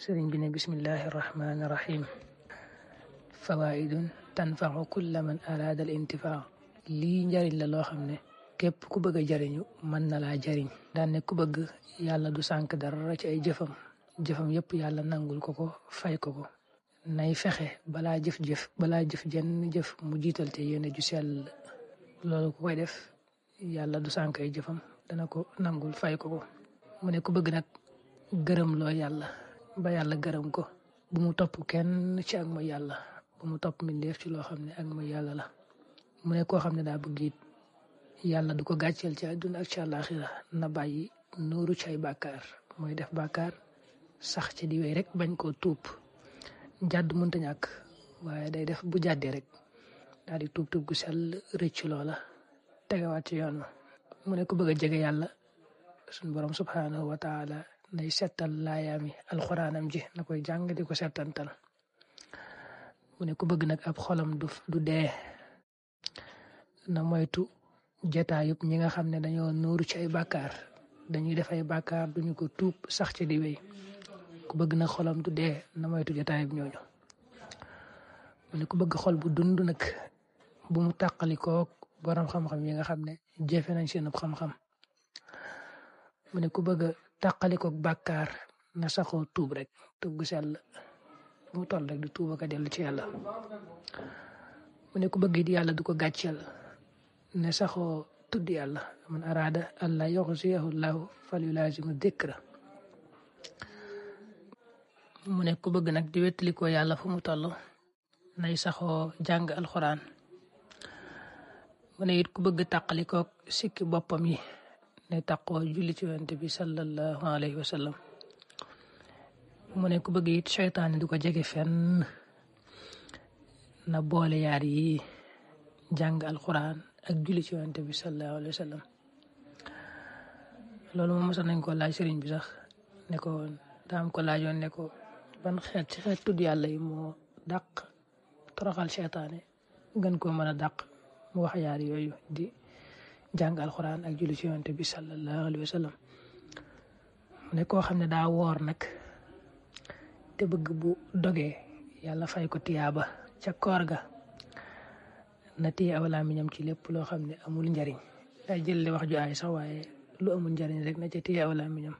sëriñ bi ne bismillahi irrahmani irrahim fawaidun tanfau kulla man arada al intifaa lii njariñ la loo xam ne képp ku bëgg a jariñu mën na laa jariñ daan ne ku bëgg yàlla du sànk dara ci ay jëfam yépp yàlla nangul ko fay ko nay fexe balaa jëf jenn jëf mu jiital te yéene ju sell loolu ku koy def yàlla du sànk ay jëfam dana ko nangul fay ko mu ne ku bëgg nag gërëm loo yàlla ba yàlla gërëm ko bu mu topp kenn ci ak mooy yàlla bu mu topp mbindeef ci loo xam ne ak mooy yàlla la mu ne koo xam ne daa bëgg it yàlla du ko gàcceel ci àdduna ak ci àllaaxira na bàyyi nuuru ci ay bàkkaar mooy def bàkkaar sax ci di wéy rek bañ koo tuub jàdd mënta ñàkk waaye day def bu jàddee rek daal di tuub gu sell rëcc loola tegawaat ci yoon mu ne ku bëgg a jege yàlla suñu borom subhanahu wa taala nay settal laayaami alxuraanam ji na koy jàng di ko settantal mu ne ku bëgg nag ab xolam du dee na moytu jataayub ñi nga xam ne dañoo nuuru ci ay bàkkaar dañuy def ay bàkkaar duñu ko tuub sax ci di wéy ku bëgg nag xolam du dee na moytu jataayub ñooñu mu ne ku bëgg xol bu dund nag bu mu tàqalikoo borom xam-xam yi nga xam ne jëfe nañ seen xam-xam mu ne ku bëgg a tàqalikook bàkkaar na saxoo tuub rek tuub gu sell bu mu toll rek di tuub ak a dellu ci yàlla mu ne ku bëgg it yàlla du ko gàcceel ne saxoo tudd yàlla man araada allah yuxziyahu llahu fal yulazimu dikra mu ne ku bëgg nag di wettalikoo yàlla fu mu toll nay saxoo jàng alxuraan mu ne it ku bëgg tàqalikook sikki boppam yi ne taqoo julli ci yonent bi sallallahu alayhi wa sallam mu ne ku bëgg it seytaane du ko jege fenn na boole yaar yi jàng alxuraan ak julli ci yonent bi sallallahu alayhi wa sallam loolu moom mosoon nañ ko laaj sëriñ bi sax ne ko daam ko laajoon ne ko ban xeet ci xeet tudd yàlla yi moo dàq toroxal seytaane gën koo mën a dàq mu wax yaar yooyu di jàng alxuraan ak julli ci yonent bi sallallahu alayhi wa sallam mu ne koo xam ne daa woor nag te bëgg bu dogee yàlla fay ko tiyaaba ca koor ga na téye aw làmmiñam ci lépp loo xam ne amul njariñ day jël wax ju aay sax waaye lu amul njariñ rek na ca téye aw làmmiñam